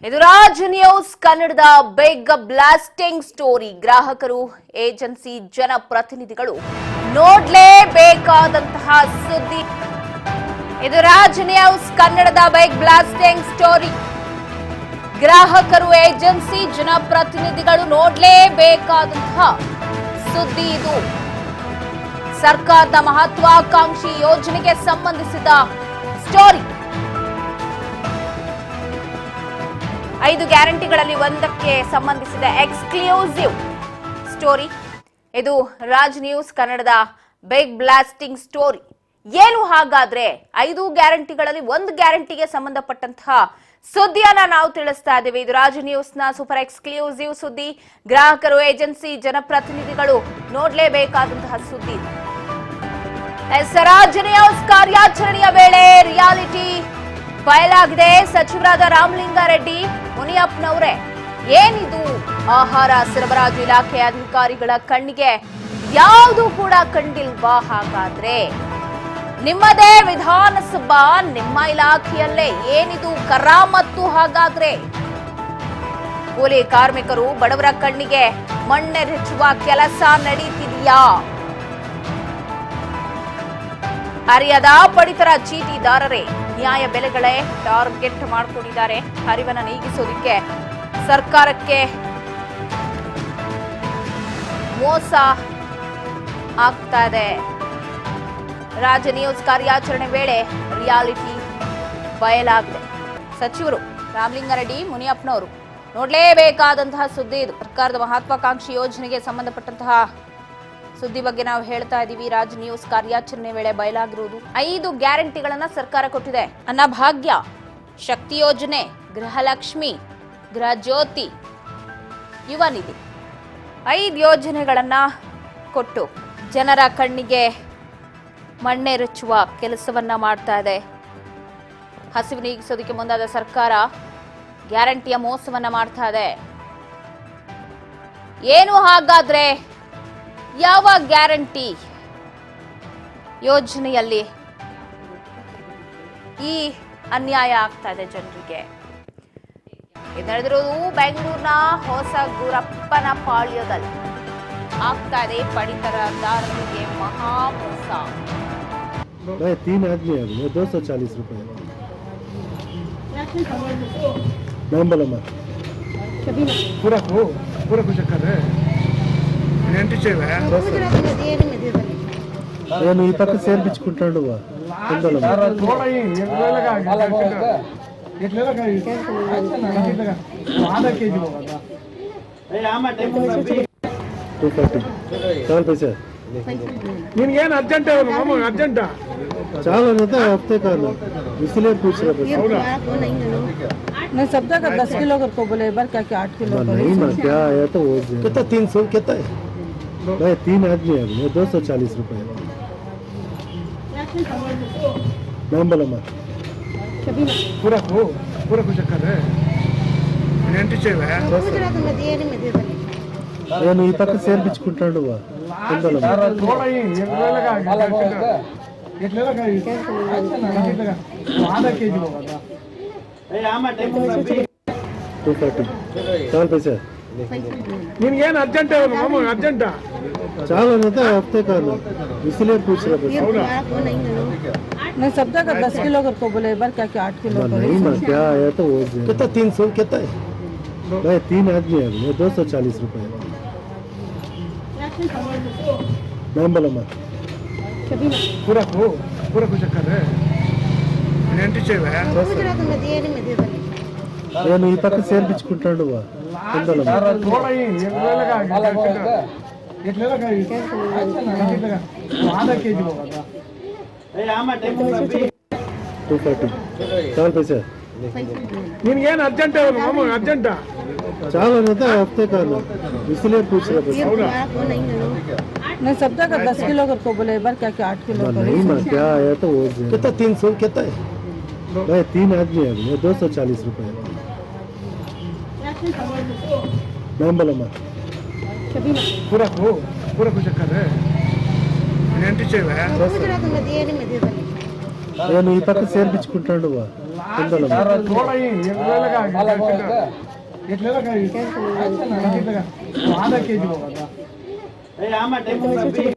ಇದು ರಾಜ್ ನ್ಯೂಸ್ ಕನ್ನಡದ big blasting story. ಗ್ರಾಹಕರು, ಏಜೆನ್ಸಿ, ಜನಪ್ರತಿನಿಧಿಗಳು ನೋಡ್ಲೇಬೇಕಾದಂತಹ ಸುದ್ದಿ. ಇದು ರಾಜ್ ನ್ಯೂಸ್ ಕನ್ನಡದ ಬಿಗ್ ಬ್ಲಾಸ್ಟಿಂಗ್ ಸ್ಟೋರಿ. ಗ್ರಾಹಕರು, ಏಜೆನ್ಸಿ, ಜನಪ್ರತಿನಿಧಿಗಳು ನೋಡ್ಲೇಬೇಕಾದಂತಹ ಸುದ್ದಿ. ಇದು ಸರ್ಕಾರದ ಮಹತ್ವಾಕಾಂಕ್ಷಿ ಯೋಜನೆಗೆ ಸಂಬಂಧಿಸಿದ ಸ್ಟೋರಿ. 5 ಗ್ಯಾರಂಟಿಗಳಲ್ಲಿ ಒಂದಕ್ಕೆ ಸಂಬಂಧಿಸಿದ ಎಕ್ಸ್ಕ್ಲೂಸಿವ್ ಸ್ಟೋರಿ. ಇದು ರಾಜ್ ನ್ಯೂಸ್ ಕನ್ನಡದ ಬಿಗ್ ಬ್ಲಾಸ್ಟಿಂಗ್ ಸ್ಟೋರಿ. ಏನು ಹಾಗಾದ್ರೆ 5 ಗ್ಯಾರಂಟಿಗಳಲ್ಲಿ ಒಂದು ಗ್ಯಾರಂಟಿಗೆ ಸಂಬಂಧಪಟ್ಟಂತಹ ಸುದ್ದಿಯನ್ನ ನಾವು ತಿಳಿಸ್ತಾ ಇದ್ದೀವಿ. ಇದು ರಾಜ್ ನ್ಯೂಸ್ನ ಸೂಪರ್ ಎಕ್ಸ್ಕ್ಲೂಸಿವ್ ಸುದ್ದಿ. ಗ್ರಾಹಕರು, ಏಜೆನ್ಸಿ, ಜನಪ್ರತಿನಿಧಿಗಳು ನೋಡ್ಲೇಬೇಕಾದಂತಹ ಸುದ್ದಿ. ರಾಜ್ ನ್ಯೂಸ್ ಕಾರ್ಯಾಚರಣೆಯ ವೇಳೆ ರಿಯಾಲಿಟಿ ಬಯಲಾಗಿದೆ. ಸಚಿವರಾದ ರಾಮಲಿಂಗಾರೆಡ್ಡಿ, ಮುನಿಯಪ್ಪನವರೇ, ಏನಿದು? ಆಹಾರ ಸರಬರಾಜು ಇಲಾಖೆ ಅಧಿಕಾರಿಗಳ ಕಣ್ಣಿಗೆ ಯಾವುದು ಕೂಡ ಕಂಡಿಲ್ವಾ? ಹಾಗಾದ್ರೆ ನಿಮ್ಮದೇ ವಿಧಾನಸಭಾ, ನಿಮ್ಮ ಇಲಾಖೆಯಲ್ಲೇ ಏನಿದು ಕರಾಮತ್ತು? ಹಾಗಾದ್ರೆ ಕೂಲಿ ಕಾರ್ಮಿಕರು, ಬಡವರ ಕಣ್ಣಿಗೆ ಮಣ್ಣೆರಚುವ ಕೆಲಸ ನಡೀತಿದೆಯಾ? ಅರಿಯದ ಪಡಿತರ ಚೀಟಿದಾರರೇ ನ್ಯಾಯ ಬೆಲೆಗಳೇ ಟಾರ್ಗೆಟ್ ಮಾಡಿಕೊಂಡಿದ್ದಾರೆ. ಹರಿವನ್ನ ನೀಗಿಸೋದಕ್ಕೆ ಸರ್ಕಾರಕ್ಕೆ ಮೋಸ ಆಗ್ತಾ ಇದೆ. ರಾಜ್ ನ್ಯೂಸ್ ಕಾರ್ಯಾಚರಣೆ ವೇಳೆ ರಿಯಾಲಿಟಿ ಬಯಲಾಗಿದೆ. ಸಚಿವರು ರಾಮಲಿಂಗಾರೆಡ್ಡಿ, ಮುನಿಯಪ್ಪನವರು ನೋಡ್ಲೇಬೇಕಾದಂತಹ ಸುದ್ದಿ. ಇದು ಸರ್ಕಾರದ ಮಹತ್ವಾಕಾಂಕ್ಷಿ ಯೋಜನೆಗೆ ಸಂಬಂಧಪಟ್ಟಂತಹ ಸುದ್ದಿ ಬಗ್ಗೆ ನಾವು ಹೇಳ್ತಾ ಇದ್ದೀವಿ. ರಾಜ್ ನ್ಯೂಸ್ ಕಾರ್ಯಾಚರಣೆ ವೇಳೆ ಬಯಲಾಗಿರುವುದು 5 ಗ್ಯಾರಂಟಿಗಳನ್ನ ಸರ್ಕಾರ ಕೊಟ್ಟಿದೆ. ಅನ್ನಭಾಗ್ಯ, ಶಕ್ತಿ ಯೋಜನೆ, ಗೃಹಲಕ್ಷ್ಮಿ, ಗೃಹ ಜ್ಯೋತಿ, ಯುವ ನಿಧಿ, 5 ಯೋಜನೆಗಳನ್ನ ಕೊಟ್ಟು ಜನರ ಕಣ್ಣಿಗೆ ಮಣ್ಣೆರಚುವ ಕೆಲಸವನ್ನ ಮಾಡ್ತಾ ಇದೆ. ಹಸಿವು ನೀಗಿಸೋದಕ್ಕೆ ಮುಂದಾದ ಸರ್ಕಾರ ಗ್ಯಾರಂಟಿಯ ಮೋಸವನ್ನ ಮಾಡ್ತಾ ಇದೆ. ಏನು ಹಾಗಾದ್ರೆ ಯಾವ ಗ್ಯಾರಂಟಿ ಯೋಜನೆಯಲ್ಲಿ ಈ ಅನ್ಯಾಯ ಆಗ್ತಾ ಇದೆ ಜನರಿಗೆ? ಇದು ನಡೆದಿರೋದು ಬೆಂಗಳೂರಿನ ಹೊಸ ಗುರಪ್ಪನ ಪಾಳ್ಯದಲ್ಲಿ ಆಗ್ತಾ ಇದೆ. ಪಡಿತರದಾರರಿಗೆ ಮಹಾ ಮೋಸ. 3 आदमी है, 240 रुपए मैम बोला मत पूरा कुछ कर रहे నేను ఈ పక్క చేర్పించుకుంటాడు ನಿನ್ಗೇನು ಅರ್ಜೆಂಟ್ ಅರ್ಜೆಂಟ್ चाल हफ्ते का इसलिए पूछ रहे मैं सब जगह 10 किलो को बोले एक बार क्या 8 किलो नहीं ना क्या आया तो वो कितना 300 कितना है भाई 3 आदमी है, 240 रुपए मैम बोला मत पूरा कुछ कर रहे నేను ఈ పక్క చేర్పించుకుంటాడు चाल पैसे ನಿನ್ಗೇನು ಅರ್ಜೆಂಟ್ ಅರ್ಜೆಂಟ್ चाल हफ्ते का इसलिए पूछ रहे मैं सब जगह 10 किलो को बोले एक बार क्या 8 किलो नहीं ना क्या आया तो वो कितना 300 कितना है भाई 3 आदमी है, 240 रुपए मैम बोला मत पूरा कुछ कर रहे నేను ఈ పక్క చేర్పించుకుంటాడు चाल पैसे ನಿನ್ಗೇನು ಅರ್ಜೆಂಟ್ ಅರ್ಜೆಂಟ್ चाल हफ्ते का इसलिए पूछ रहे मैं सब जगह 10 किलो को बोले एक बार क्या 8 किलो नहीं ना क्या आया तो वो कितना 300 कितना है भाई 3 आदमी है, 240 रुपए मैम बोला मत पूरा कुछ कर रहे నేను ఈ పక్క చేర్పించుకుంటాడు थोड़ा ही ये लगा इतने लगा आधा केजी होगा 240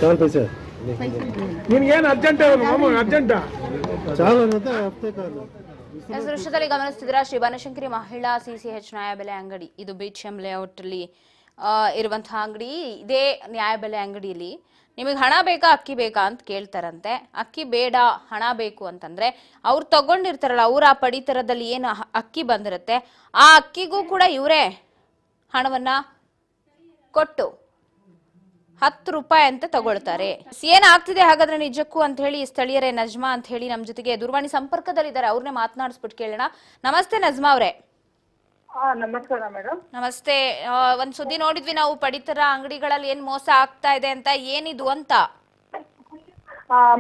चावल पैसे ನಿನ್ಗೇನು ಅರ್ಜೆಂಟ್ ಮಾಮ ಅರ್ಜೆಂಟಾ चावल रहता है हफ्ते का ಎಸ್ ದೃಶ್ಯದಲ್ಲಿ ಗಮನಿಸ್ತಿದ್ದೀರಾ ಶ್ರೀ ಬನಶಂಕರಿ ಮಹಿಳಾ ಸಿಸಿಎಚ್ ನ್ಯಾಯಬೆಲೆ ಅಂಗಡಿ ಇದು ಬಿಎಚ್ಎಂ ಲೇಔಟ್ ಅಲ್ಲಿ ಇರುವಂತಹ ಅಂಗಡಿ. ಇದೇ ನ್ಯಾಯಬೆಲೆ ಅಂಗಡಿಯಲ್ಲಿ ನಿಮಗೆ ಹಣ ಬೇಕಾ ಅಕ್ಕಿ ಬೇಕಾ ಅಂತ ಕೇಳ್ತಾರಂತೆ. ಅಕ್ಕಿ ಬೇಡ ಹಣ ಬೇಕು ಅಂತಂದ್ರೆ ಅವ್ರು ತಗೊಂಡಿರ್ತಾರಲ್ಲ ಅವ್ರ ಆ ಪಡಿತರದಲ್ಲಿ ಏನು ಅಕ್ಕಿ ಬಂದಿರುತ್ತೆ ಆ ಅಕ್ಕಿಗೂ ಕೂಡ ಇವರೇ ಹಣವನ್ನ ಕೊಟ್ಟು 10 ರೂಪಾಯಿ ಅಂತ ತಗೊಳ್ತಾರೆ. ಏನಾಗ್ತಿದೆ ಹಾಗಾದ್ರೆ ನಿಜಕ್ಕೂ ಅಂತ ಹೇಳಿ ಸ್ಥಳೀಯರೇ ನಜ್ಮಾ ಅಂತ ಹೇಳಿ ನಮ್ಮ ಜೊತೆಗೆ ದೂರವಾಣಿ ಸಂಪರ್ಕದಲ್ಲಿದ್ದಾರೆ. ಅವ್ರನ್ನೇ ಮಾತನಾಡಿಸ್ಬಿಟ್ಟು ಕೇಳೋಣ. ನಮಸ್ತೆ ನಜ್ಮಾ ಅವರೇ. ನಮಸ್ಕಾರ ಮೇಡಮ್. ನಮಸ್ತೆ. ಒಂದ್ ಸುದ್ದಿ ನೋಡಿದ್ವಿ ನಾವು, ಪಡಿತರ ಅಂಗಡಿಗಳಲ್ಲಿ ಏನ್ ಮೋಸ ಆಗ್ತಾ ಇದೆ ಅಂತ. ಏನಿದು ಅಂತ?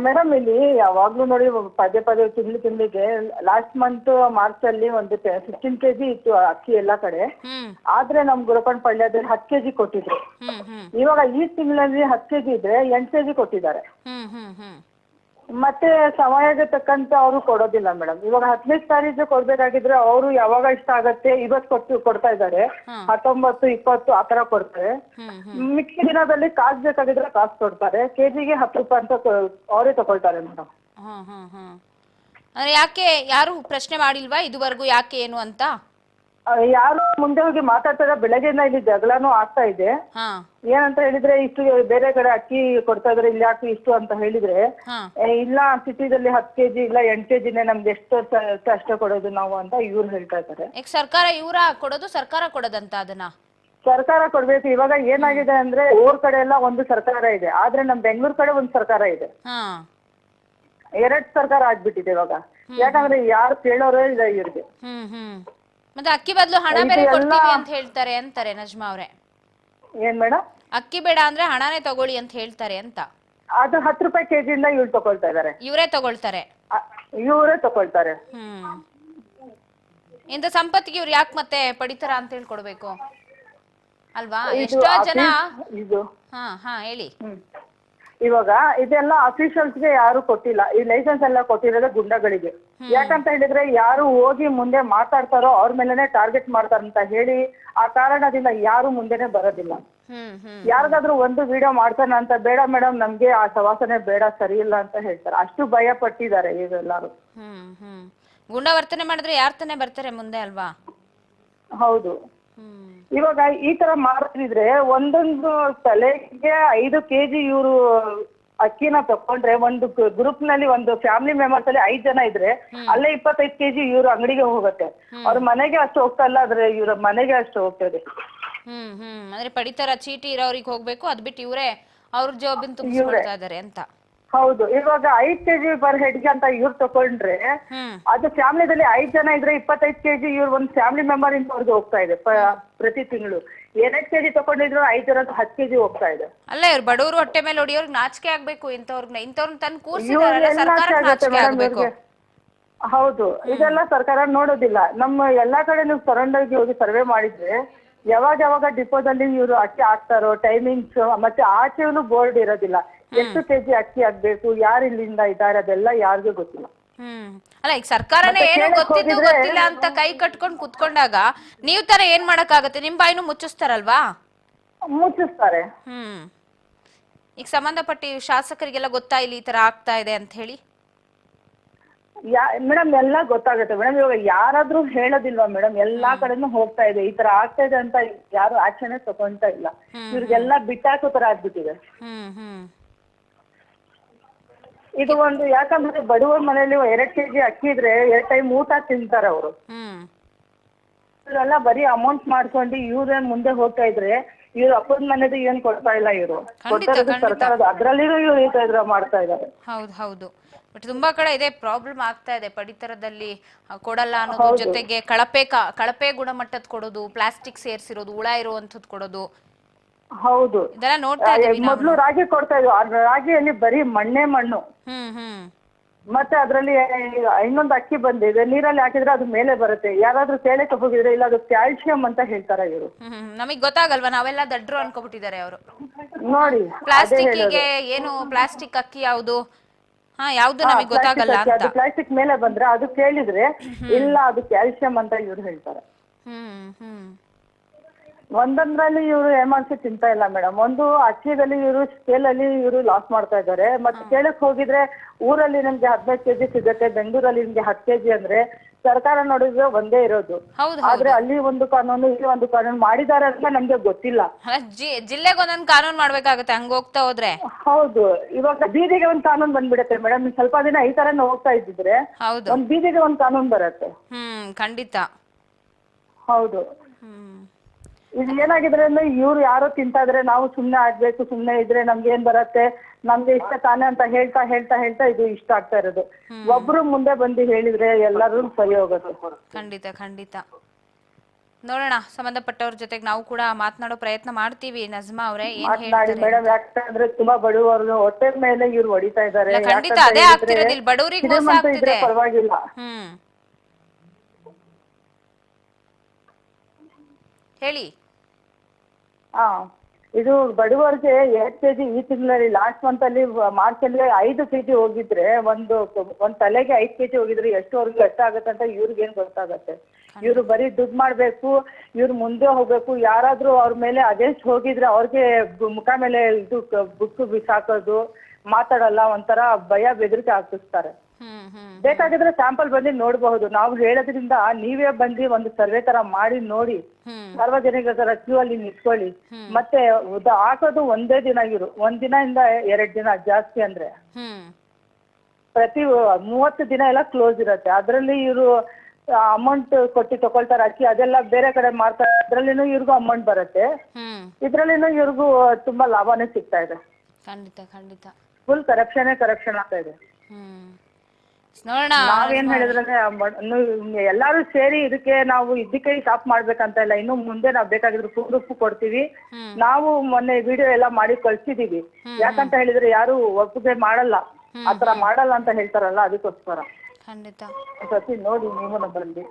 ಮೇಡಮ್ ಇಲ್ಲಿ ಯಾವಾಗ್ಲೂ ನೋಡಿ ಪದೇ ಪದೇ ತಿಂಗಳಿಗೆ ಲಾಸ್ಟ್ ಮಂತ್ ಮಾರ್ಚ್ ಅಲ್ಲಿ ಒಂದು 15 kg ಇತ್ತು ಅಕ್ಕಿ ಎಲ್ಲಾ ಕಡೆ. ಆದ್ರೆ ನಮ್ ಗುರಪನಪಳ್ಳಿಯಲ್ಲಿ 10 kg ಕೊಟ್ಟಿದ್ರು. ಇವಾಗ ಈ ತಿಂಗಳಲ್ಲಿ 10 kg ಇದ್ರೆ 8 kg ಕೊಟ್ಟಿದ್ದಾರೆ. ಮತ್ತೆ ಸಮಯಕ್ಕೆ ತಕ್ಕಂತೆ ಅವರು ಕೊಡೋದಿಲ್ಲ ಮೇಡಮ್. ಇವಾಗ 15 ತಾರೀಕು ಕೊಡ್ಬೇಕಾಗಿದ್ರೆ ಅವರು ಯಾವಾಗ ಇಷ್ಟ ಆಗತ್ತೆ ಇವತ್ತು ಕೊಡ್ತಾ ಇದ್ದಾರೆ. 19, 20 ಆತರ ಕೊಡ್ತಾರೆ. ಮಿಕ್ಕಿ ದಿನದಲ್ಲಿ ಕಾಸು ಬೇಕಾಗಿದ್ರೆ ಕಾಸು ಕೊಡ್ತಾರೆ. ಕೆಜಿಗೆ 10 ರೂಪಾಯಿ ಅಂತ ಅವರೇ ತಗೊಳ್ತಾರೆ ಮೇಡಮ್. ಯಾಕೆ ಯಾರು ಪ್ರಶ್ನೆ ಮಾಡಿಲ್ವಾ ಇದುವರೆಗೂ ಯಾಕೆ ಏನು ಅಂತ? ಯಾರು ಮುಂದೆ ಹೋಗಿ ಮಾತಾಡ್ತಾರೆ. ಬೆಳಗ್ಗೆಯಿಂದ ಇಲ್ಲಿ ಜಗಳನೂ ಆಗ್ತಾ ಇದೆ. ಏನಂತ ಹೇಳಿದ್ರೆ ಇಷ್ಟು ಬೇರೆ ಕಡೆ ಅಕ್ಕಿ ಕೊಡ್ತಾ ಇದ್ರೆ ಇಲ್ಲಿ ಯಾಕೆ ಇಷ್ಟು ಅಂತ ಹೇಳಿದ್ರೆ ಇಲ್ಲ ಸಿಟಿದಲ್ಲಿ 10 kg ಇಲ್ಲ 8 kgನೇ ನಮ್ಗೆ ಎಷ್ಟು ಅಷ್ಟೇ ಕೊಡೋದು ನಾವು ಅಂತ ಇವ್ರು ಹೇಳ್ತಾ ಇದ್ದಾರೆ. ಸರ್ಕಾರ ಇವರ ಕೊಡೋದು ಸರ್ಕಾರ ಕೊಡೋದಂತ ಅದನ್ನ ಸರ್ಕಾರ ಕೊಡ್ಬೇಕು. ಇವಾಗ ಏನಾಗಿದೆ ಅಂದ್ರೆ ಊರ್ ಕಡೆ ಎಲ್ಲ ಒಂದು ಸರ್ಕಾರ ಇದೆ, ಆದ್ರೆ ನಮ್ ಬೆಂಗಳೂರು ಕಡೆ ಒಂದು ಸರ್ಕಾರ ಇದೆ. 2 ಸರ್ಕಾರ ಆಗ್ಬಿಟ್ಟಿದೆ ಇವಾಗ. ಯಾಕಂದ್ರೆ ಯಾರು ಕೇಳೋರೇ ಇದೆ ಇವ್ರಿಗೆ. ಮತ್ತೆ ಅಕ್ಕಿ ಬದಲು ಹಣ ಬೇರೆ ಕೊಡ್ತೀವಿ ಅಂತ ಹೇಳ್ತಾರೆ ಅಂತಾರೆ ನಜ್ಮಾ ಅವರೇ. ಏನ್ ಮೇಡಮ್? ಅಕ್ಕಿ ಬೇಡ ಅಂದ್ರೆ ಹಣನೇ ತಗೊಳ್ಳಿ ಅಂತ ಹೇಳ್ತಾರೆ ಅಂತ. ಅದು 10 ರೂಪಾಯಿ ಕೆಜಿಯಿಂದ ಇವ್ರು ತಗೊಳ್ತಾ ಇದಾರೆ. ಇವರೇ ತಗೊಳ್ತಾರೆ. ಇಂಥ ಸಂಪತ್ತಿಗೆ ಇವ್ರು ಯಾಕೆ ಮತ್ತೆ ಪಡಿತರ ಅಂತ ಹೇಳಿ ಕೊಡ್ಬೇಕು ಅಲ್ವಾ? ಎಷ್ಟೋ ಜನ ಹೇಳಿ. ಇವಾಗ ಇದೆಲ್ಲ ಅಫಿಷಿಯಲ್ಸ್ಗೆ ಯಾರು ಕೊಟ್ಟಿಲ್ಲ. ಈ ಲೈಸೆನ್ಸ್ ಎಲ್ಲ ಕೊಟ್ಟಿರೋದೇ ಗುಂಡಗಳಿಗೆ. ಯಾಕಂತ ಹೇಳಿದ್ರೆ ಯಾರು ಹೋಗಿ ಮುಂದೆ ಮಾತಾಡ್ತಾರೋ ಅವ್ರ ಮೇಲೆನೆ ಟಾರ್ಗೆಟ್ ಮಾಡ್ತಾರಂತ ಹೇಳಿ ಆ ಕಾರಣದಿಂದ ಯಾರು ಮುಂದೆನೆ ಬರೋದಿಲ್ಲ. ಯಾರಿಗಾದ್ರೂ ಒಂದು ವಿಡಿಯೋ ಮಾಡ್ತಾನ ಅಂತ ಬೇಡ ಮೇಡಮ್ ನಮ್ಗೆ ಆ ಸವಾಸನೆ ಬೇಡ ಸರಿ ಇಲ್ಲ ಅಂತ ಹೇಳ್ತಾರೆ. ಅಷ್ಟು ಭಯ ಪಟ್ಟಿದ್ದಾರೆ ಇವೆಲ್ಲರೂ. ಗುಂಡ ವರ್ತನೆ ಮಾಡಿದ್ರೆ ಯಾರ್ ತಾನೇ ಬರ್ತಾರೆ ಮುಂದೆ ಅಲ್ವಾ? ಹೌದು. ಇವಾಗ ಈ ತರ ಮಾಡ್ತಿದ್ರೆ ಒಂದೊಂದು ತಲೆಗೆ 5 kg ಇವರು ಅಕ್ಕಿನ ತಕೊಂಡ್ರೆ ಒಂದು ಗ್ರೂಪ್ ನಲ್ಲಿ ಒಂದು ಫ್ಯಾಮಿಲಿ ಮೆಂಬರ್ಸ್ ಅಲ್ಲಿ 5 ಜನ ಇದ್ರೆ ಅಲ್ಲೇ 25 kg ಇವ್ರ ಅಂಗಡಿಗೆ ಹೋಗುತ್ತೆ. ಅವ್ರ ಮನೆಗೆ ಅಷ್ಟು ಹೋಗ್ತಾ ಇಲ್ಲ, ಆದ್ರೆ ಇವ್ರ ಮನೆಗೆ ಅಷ್ಟು ಹೋಗ್ತದೆ. ಅಂದ್ರೆ ಪಡಿತರ ಚೀಟಿ ಇರೋರಿಗೆ ಹೋಗ್ಬೇಕು, ಅದ್ ಬಿಟ್ಟು ಇವರೇ ಅವ್ರ ಜಾಬಿನ್ ತುಂಬಿಸ್ಕೊಳ್ತಾ ಇದಾರೆ ಅಂತ. ಹೌದು. ಇವಾಗ 5 kg ಪರ್ ಹೆಡ್ಗೆ ಅಂತ ಇವ್ರು ತಕೊಂಡ್ರೆ ಅದು ಫ್ಯಾಮಿಲಿದಲ್ಲಿ 5 ಜನ ಇದ್ರೆ 25 kg ಇವ್ರು ಒಂದು ಫ್ಯಾಮಿಲಿ ಮೆಂಬರ್ ಇಂದ ಅವ್ರಿಗೆ ಹೋಗ್ತಾ ಇದೆ ಪ್ರತಿ ತಿಂಗಳು. 2 kg ತಕೊಂಡಿದ್ರು 5 ಜನ 10 kg ಹೋಗ್ತಾ ಇದೆ. ಅಲ್ಲ ಇವ್ರು ಬಡವರು ಹೊಟ್ಟೆ ಮೇಲೆ ಹೊಡಿಯೋರ್ಗ್ ನಾಚಿಕೆ ಆಗ್ಬೇಕು. ಇಂಥವ್ರನ್ನ ತಂದು ಕೂರ್ಸಿದಾರಲ್ಲ ಸರ್ಕಾರ ನಾಚಿಕೆ ಆಗ್ಬೇಕು. ಹೌದು. ಇದೆಲ್ಲ ಸರ್ಕಾರ ನೋಡೋದಿಲ್ಲ. ನಮ್ಮ ಎಲ್ಲಾ ಕಡೆ ನೀವು ಸರೌಂಡರ್ಗೆ ಹೋಗಿ ಸರ್ವೆ ಮಾಡಿದ್ರೆ ಯಾವಾಗ ಡಿಪೋದಲ್ಲಿ ಇವರು ಅಕ್ಕಿ ಹಾಕ್ತಾರೋ ಟೈಮಿಂಗ್ಸ್ ಮತ್ತೆ ಆಚೆನು ಬೋರ್ಡ್ ಇರೋದಿಲ್ಲ. ಎಷ್ಟು ಕೆಜಿ ಅಕ್ಕಿ ಆಗ್ಬೇಕು, ಯಾರು ಇಲ್ಲಿಂದ ಇದ್ದಾರೆ ಅದೆಲ್ಲ ಯಾರಿಗೂ ಗೊತ್ತಿಲ್ಲ. ಅಲ್ಲ ಈಗ ಸರ್ಕಾರನೇ ಏನು ಗೊತ್ತಿಲ್ಲ ಅಂತ ಕೈ ಕಟ್ಕೊಂಡು ಕುತ್ಕೊಂಡಾಗ ನೀವ್ ತರ ಏನ್ ಮಾಡಕ್ ಆಗತ್ತೆ? ನಿಮ್ ಬಾಯಿನೂ ಮುಚ್ಚಿಸ್ತಾರಲ್ವಾ? ಮುಚ್ಚಿಸ್ತಾರೆ. ಈಗ ಸಂಬಂಧಪಟ್ಟ ಶಾಸಕರಿಗೆಲ್ಲ ಗೊತ್ತಾ ಇಲ್ಲಿ ಈ ತರ ಆಗ್ತಾ ಇದೆ ಅಂತ ಹೇಳಿ? ಮೇಡಮ್ ಎಲ್ಲ ಗೊತ್ತಾಗುತ್ತೆ ಮೇಡಮ್. ಇವಾಗ ಯಾರಾದ್ರೂ ಹೇಳೋದಿಲ್ವಾ ಮೇಡಮ್? ಎಲ್ಲಾ ಕಡೆನೂ ಹೋಗ್ತಾ ಇದೆ. ಈ ತರ ಆಗ್ತಾ ಇದೆ ಅಂತ ಯಾರು ಆಕ್ಷನ್ ತಗೊಂತಾ ಇಲ್ಲ. ಇವ್ರಿಗೆಲ್ಲ ಬಿಟ್ಟಾಕೋ ತರ ಆಗ್ಬಿಟ್ಟಿದೆ. ಇದು ಒಂದು ಯಾಕಂದ್ರೆ ಬಡವರ ಮನೆಯಲ್ಲಿ 2 kg ಅಕ್ಕಿ ಇದ್ರೆ 2 ಟೈಮ್ ಊಟ ತಿಂತಾರೆ ಅವರು. ಇವರೆಲ್ಲ ಬರೀ ಅಮೌಂಟ್ ಮಾಡ್ಕೊಂಡು ಇವ್ರೇ ಮುಂದೆ ಹೋಗ್ತಾ ಇದ್ರೆ ಇವ್ರ ಅಪ್ಪದ ಮನೆದು ಏನ್ ಕೊಡ್ತಾ ಇಲ್ಲ. ಇವರು ಸರ್ಕಾರದ ಅದ್ರಲ್ಲಿ ಇವ್ರು ಈ ತರ ಮಾಡ್ತಾ ಇದ್ದಾರೆ. ಹೌದು. ಬಟ್ ತುಂಬಾ ಕಡೆ ಇದೇ ಪ್ರಾಬ್ಲಮ್ ಆಗ್ತಾ ಇದೆ. ಪಡಿತರದಲ್ಲಿ ಕೊಡಲ್ಲ ಅನ್ನೋದು ಜೊತೆಗೆ ಕಳಪೆ ಗುಣಮಟ್ಟದ ಕೊಡೋದು, ಪ್ಲಾಸ್ಟಿಕ್ ಸೇರ್ಸಿರೋದು, ಹುಳ ಇರುವಂತದ್ದು ಕೊಡೋದು. ಹೌದು. ಇದೆಲ್ಲ ನೋಡ್ತಾ ಇದೀವಿ. ಮೊದ್ಲು ರಾಗಿ ಕೊಡ್ತಾ ಇದ್ವು. ಆ ರಾಗಿಯಲ್ಲಿ ಬರೀ ಮಣ್ಣು. ಮತ್ತೆ ಅದ್ರಲ್ಲಿ ಇನ್ನೊಂದು ಅಕ್ಕಿ ಬಂದಿದೆ, ನೀರಲ್ಲಿ ಹಾಕಿದ್ರೆ ಅದು ಮೇಲೆ ಬರುತ್ತೆ. ಯಾರಾದ್ರೂ ಕೇಳಕ್ಕೆ ಹೋಗಿದ್ರೆ ಇಲ್ಲ ಅದು ಕ್ಯಾಲ್ಸಿಯಂ ಅಂತ ಹೇಳ್ತಾರೆ ಇವರು. ನಮಗ್ ಗೊತ್ತಾಗಲ್ವಾ? ನಾವೆಲ್ಲ ದಡ್ರು ಅನ್ಕೋಬಿಟ್ಟಿದ್ದಾರೆ ಅವರು. ನೋಡಿ ಪ್ಲಾಸ್ಟಿಕ್ ಏನು ಪ್ಲಾಸ್ಟಿಕ್ ಅಕ್ಕಿ ಯಾವುದು ಹಾ ಯಾವ್ದು ನಮಗೆ ಗೊತ್ತಾಗಲ್ಲ ಅಂತ. ಅದು ಪ್ಲಾಸ್ಟಿಕ್ ಮೇಲೆ ಬಂದ್ರೆ ಅದು ಕೇಳಿದ್ರೆ ಇಲ್ಲ ಅದು ಕ್ಯಾಲ್ಸಿಯಂ ಅಂತ ಇವ್ರು ಹೇಳ್ತಾರೆ. ಒಂದೊಂದ್ರಲ್ಲಿ ಇವರು ಏಮಾನ್ಸಿ ತಿಂತಾ ಇಲ್ಲ ಮೇಡಮ್. ಒಂದು ಅಕ್ಕಿದಲ್ಲಿ ಇವರು ಸ್ಕೇಲ್ ಅಲ್ಲಿ ಇವರು ಲಾಸ್ ಮಾಡ್ತಾ ಇದ್ದಾರೆ. ಮತ್ತೆ ಕೇಳಕ್ ಹೋಗಿದ್ರೆ ಊರಲ್ಲಿ ನಿಮ್ಗೆ 15 kg ಸಿಗುತ್ತೆ, ಬೆಂಗಳೂರಲ್ಲಿ ನಿಮ್ಗೆ 10 kg ಅಂದ್ರೆ ಸರ್ಕಾರ ನೋಡಿದ್ರೆ ಒಂದೇ ಇರೋದು. ಆದ್ರೆ ಅಲ್ಲಿ ಒಂದು ಕಾನೂನು ಇಲ್ಲಿ ಒಂದು ಕಾನೂನು ಮಾಡಿದ್ದಾರೆ ಅಂತ ನಮ್ಗೆ ಗೊತ್ತಿಲ್ಲ. ಜಿಲ್ಲೆಗೆ ಒಂದೊಂದು ಕಾನೂನು ಮಾಡ್ಬೇಕಾಗತ್ತೆ ಹಂಗ ಹೋಗ್ತಾ ಹೋದ್ರೆ. ಹೌದು, ಇವಾಗ ಬೀದಿಗೆ ಒಂದ್ ಕಾನೂನು ಬಂದ್ಬಿಡುತ್ತೆ ಮೇಡಮ್. ಸ್ವಲ್ಪ ದಿನ ಈ ತರನೇ ಹೋಗ್ತಾ ಇದ್ದಿದ್ರೆ ಒಂದ್ ಬೀದಿಗೆ ಒಂದ್ ಕಾನೂನು ಬರುತ್ತೆ. ಖಂಡಿತ. ಹೌದು, ಇದು ಏನಾಗಿದ್ರೆ ಅಂದ್ರೆ ಇವ್ರು ಯಾರೋ ತಿಂತಾ ಇದ್ರೆ ನಾವು ಸುಮ್ನೆ ಆಗ್ಬೇಕು, ಸುಮ್ನೆ ಇದ್ರೆ ನಮ್ಗೆ ಏನ್ ಬರತ್ತೆ, ನಮ್ಗೆ ಇಷ್ಟ ತಾನೇ ಅಂತ ಹೇಳ್ತಾ ಹೇಳ್ತಾ ಹೇಳ್ತಾ ಇದು ಇಷ್ಟ ಆಗ್ತಾ ಇರೋದು. ಒಬ್ರು ಮುಂದೆ ಬಂದು ಹೇಳಿದ್ರೆ ಎಲ್ಲರೂ ಸರಿ ಹೋಗುತ್ತೆ. ಖಂಡಿತ ಖಂಡಿತ. ನೋಡೋಣ, ಸಂಬಂಧಪಟ್ಟವ್ರ ಜೊತೆಗೆ ನಾವು ಕೂಡ ಮಾತನಾಡೋ ಪ್ರಯತ್ನ ಮಾಡ್ತೀವಿ. ನಜ್ಮಾ ಅವರೇ ಏನ್ ಹೇಳ್ತಾರೆ ಮೇಡಮ್? ಯಾಕಂದ್ರೆ ತುಂಬಾ ಬಡವರು ಹೊಟ್ಟೆ ಮೇಲೆ ಇವ್ರು ಹೊಡಿತಾ ಇದ್ದಾರೆ. ಖಂಡಿತ ಅದೇ ಆಗ್ತಿರೋದು, ಇಲ್ಲಿ ಬಡವರಿಗೆ ಮೋಸ ಆಗ್ತಿದೆ. ಪರವಾಗಿಲ್ಲ. ಹೇಳಿ. ಇದು ಬಡವರಿಗೆ 2 kg ಈ ತಿಂಗಳಲ್ಲಿ ಲಾಸ್ಟ್ ಮಂತ್ ಅಲ್ಲಿ ಮಾರ್ಚ್ ಅಲ್ಲಿ 5 kg ಹೋಗಿದ್ರೆ ಒಂದ್ ತಲೆಗೆ 5 kg ಹೋಗಿದ್ರೆ ಎಷ್ಟುವರೆಗೂ ಎಷ್ಟಾಗತ್ತೆ ಅಂತ ಇವ್ರಿಗೆ ಏನ್ ಗೊತ್ತಾಗತ್ತೆ? ಇವ್ರು ಬರೀ ದುಡ್ಡು ಮಾಡ್ಬೇಕು, ಇವ್ರು ಮುಂದೆ ಹೋಗ್ಬೇಕು. ಯಾರಾದ್ರೂ ಅವ್ರ ಮೇಲೆ ಅಗೇನ್ಸ್ಟ್ ಹೋಗಿದ್ರೆ ಅವ್ರಿಗೆ ಮುಖ ಮೇಲೆ ಇದು ಬುಕ್ಕು ಬಿಸಾಕೋದು, ಮಾತಾಡಲ್ಲ, ಒಂಥರ ಭಯ ಬೆದರಿಕೆ ಹಾಕಿಸ್ತಾರೆ. ಬೇಕಾಗಿದ್ರೆ ಸ್ಯಾಂಪಲ್ ಬಂದು ನೋಡಬಹುದು. ನಾವು ಹೇಳೋದ್ರಿಂದ ನೀವೇ ಬಂದು ಒಂದು ಸರ್ವೆ ತರ ಮಾಡಿ ನೋಡಿ, ಸಾರ್ವಜನಿಕರ ಕ್ಯೂ ಅಲ್ಲಿ ನಿಂತ್ಕೊಳ್ಳಿ. ಮತ್ತೆ ಹಾಕೋದು ಒಂದೇ ದಿನ, ಇವರು 1 ದಿನದಿಂದ 2 ದಿನ ಜಾಸ್ತಿ ಅಂದ್ರೆ ಪ್ರತಿ 30 ದಿನ ಎಲ್ಲ ಕ್ಲೋಸ್ ಇರುತ್ತೆ. ಅದ್ರಲ್ಲಿ ಇವರು ಅಮೌಂಟ್ ಕೊಟ್ಟು ತಗೊಳ್ತಾರೆ ಅಕ್ಕಿ, ಅದೆಲ್ಲ ಬೇರೆ ಕಡೆ ಮಾರ್ತಾರೆ. ಅದ್ರಲ್ಲಿನೂ ಇವ್ರಿಗೂ ಅಮೌಂಟ್ ಬರುತ್ತೆ, ಇದ್ರಲ್ಲಿನೂ ಇವ್ರಿಗೂ ತುಂಬಾ ಲಾಭನೇ ಸಿಗ್ತಾ ಇದೆ. ಖಂಡಿತ ಖಂಡಿತ. ಫುಲ್ ಕರಪ್ಷನ್ ಆಗ್ತಾ ಇದೆ. ನಾವೇನ್ ಹೇಳಿದ್ರೆ ಎಲ್ಲಾರು ಸೇರಿ ಇದಕ್ಕೆ ಸ್ಟಾಪ್ ಮಾಡ್ಬೇಕಂತ ಇಲ್ಲ. ಇನ್ನು ಮುಂದೆ ನಾವ್ ಬೇಕಾಗಿದ್ರು ಪ್ರೂಫ್ ಕೊಡ್ತೀವಿ. ನಾವು ಮೊನ್ನೆ ವಿಡಿಯೋ ಎಲ್ಲ ಮಾಡಿ ಕಳ್ಸಿದೀವಿ. ಯಾಕಂತ ಹೇಳಿದ್ರೆ ಯಾರು ಒಪ್ಪಿಗೆ ಮಾಡಲ್ಲ, ಆತರ ಮಾಡಲ್ಲ ಅಂತ ಹೇಳ್ತಾರಲ್ಲ, ಅದಕ್ಕೋಸ್ಕರ. ಖಂಡಿತ ಸತಿ ನೋಡಿ ನೀವು ಬಂದು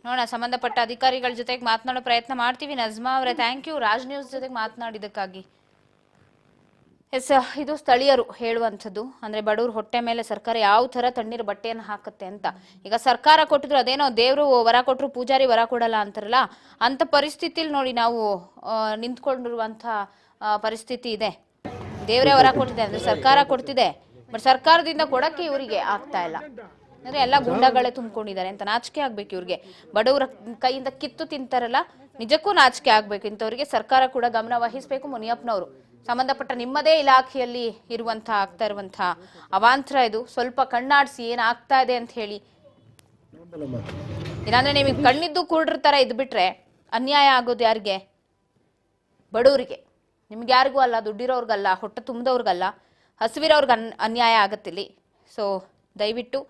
ನೋಡೋಣ, ಸಂಬಂಧಪಟ್ಟ ಅಧಿಕಾರಿಗಳ ಜೊತೆಗೆ ಮಾತನಾಡೋ ಪ್ರಯತ್ನ ಮಾಡ್ತೀವಿ. ನಜ್ಮಾ ಅವರೇ, ಥ್ಯಾಂಕ್ ಯು ರಾಜ್ ನ್ಯೂಸ್ ಜೊತೆಗೆ ಮಾತನಾಡಿದ್ದಕ್ಕಾಗಿ. ಎಸ್, ಇದು ಸ್ಥಳೀಯರು ಹೇಳುವಂಥದ್ದು. ಅಂದರೆ ಬಡವ್ರ ಹೊಟ್ಟೆ ಮೇಲೆ ಸರ್ಕಾರ ಯಾವ ಥರ ತಣ್ಣೀರು ಬಟ್ಟೆಯನ್ನು ಹಾಕುತ್ತೆ ಅಂತ. ಈಗ ಸರ್ಕಾರ ಕೊಟ್ಟಿದ್ರು ಅದೇನೋ ದೇವರು ವರ ಕೊಟ್ಟರು ಪೂಜಾರಿ ವರ ಕೊಡಲ್ಲ ಅಂತಾರಲ್ಲ, ಅಂಥ ಪರಿಸ್ಥಿತಿಲಿ ನೋಡಿ ನಾವು ನಿಂತ್ಕೊಂಡಿರುವಂಥ ಪರಿಸ್ಥಿತಿ ಇದೆ. ದೇವರೇ ವರ ಕೊಟ್ಟಿದೆ ಅಂದರೆ ಸರ್ಕಾರ ಕೊಡ್ತಿದೆ, ಬಟ್ ಸರ್ಕಾರದಿಂದ ಕೊಡೋಕ್ಕೆ ಇವರಿಗೆ ಆಗ್ತಾ ಇಲ್ಲ. ಅಂದರೆ ಎಲ್ಲ ಗುಂಡಗಳೇ ತುಂಬಿಕೊಂಡಿದ್ದಾರೆ ಅಂತ ನಾಚಿಕೆ ಆಗ್ಬೇಕು ಇವ್ರಿಗೆ. ಬಡವರ ಕೈಯಿಂದ ಕಿತ್ತು ತಿಂತಾರಲ್ಲ, ನಿಜಕ್ಕೂ ನಾಚಿಕೆ ಆಗ್ಬೇಕು ಇಂಥವ್ರಿಗೆ. ಸರ್ಕಾರ ಕೂಡ ಗಮನ ವಹಿಸಬೇಕು. ಮುನಿಯಪ್ಪನವರು, ಸಂಬಂಧಪಟ್ಟ ನಿಮ್ಮದೇ ಇಲಾಖೆಯಲ್ಲಿ ಆಗ್ತಾ ಇರುವಂತಹ ಅವಾಂತರ ಇದು. ಸ್ವಲ್ಪ ಕಣ್ಣಾಡಿಸಿ ಏನಾಗ್ತಾ ಇದೆ ಅಂತ ಹೇಳಿ. ಇಲ್ಲಾಂದ್ರೆ ನಿಮಗೆ ಕಣ್ಣಿದ್ದು ಕುರುಡ್ರ ತರ ಇದ್ಬಿಟ್ರೆ ಅನ್ಯಾಯ ಆಗೋದು ಯಾರಿಗೆ? ಬಡವರಿಗೆ. ನಿಮ್ಗೆ ಯಾರಿಗೂ ಅಲ್ಲ, ದುಡ್ಡಿರೋರ್ಗಲ್ಲ, ಹೊಟ್ಟೆ ತುಂಬಿದವ್ರಿಗಲ್ಲ, ಹಸಿವಿರೋರ್ಗೆ ಅನ್ಯಾಯ ಆಗತ್ತಿಲ್ಲಿ. ಸೊ ದಯವಿಟ್ಟು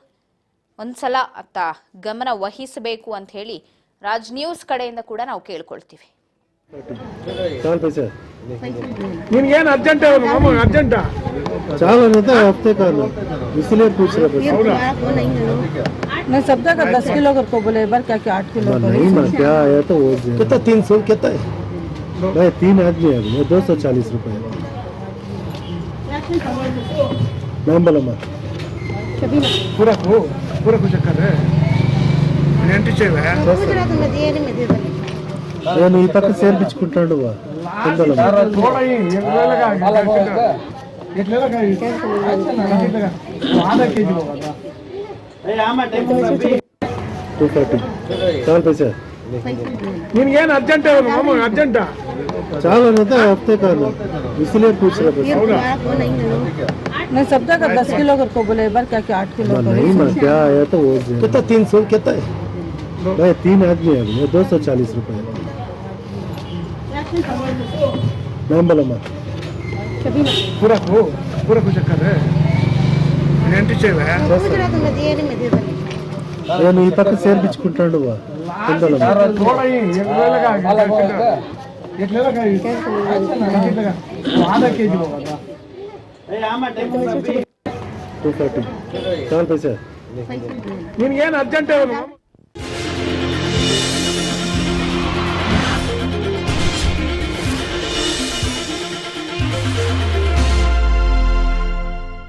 ಒಂದ್ಸಲ ಅತ್ತ ಗಮನ ವಹಿಸಬೇಕು ಅಂತ ಹೇಳಿ ರಾಜ್ ನ್ಯೂಸ್ ಕಡೆಯಿಂದ ಕೂಡ ನಾವು ಕೇಳ್ಕೊಳ್ತೀವಿ. ನಿನ್ಗೇನು ಅರ್ಜೆಂಟ್ ಅರ್ಜೆಂಟ? चावल रहता है हफ्ते का, इसलिए पूछ रहे थे। नहीं, सब जगह 10 किलो कर को बोले, एक बार क्या 8 किलो कर। नहीं मां, क्या आया तो वो कितना 300 कितना है भाई? 3 आदमी है, 240 रुपए। नाम बोला मां। पूरा कुछ कर रहे ఏంటి చేయవే? నేను ఈ పక్క సేర్పించుకుంటాడు చూడయి आधा केजी होगा 240 चावल पैसे। ನಿನ್ಗೇನು ಅರ್ಜೆಂಟ್ ಅರ್ಜೆಂಟಾ? चावल रहता है हफ्ते का, इसलिए पूछ रहे थे। नहीं, सब जगह 10 किलो कर को बोले, एक बार क्या 8 किलो कर। नहीं मां, क्या आया तो वो कितना 300 कितना है भाई? 3 आदमी है, 240 रुपए। नाम बोला मां। पूरा कुछ कर रहे ఏంటి చేయవే? నేను ఈ పక్క సేర్పించుకుంటాడు చూడయి आधा केजी होगा 240 चावल पैसे। ನಿನ್ಗೇನು ಅರ್ಜೆಂಟ್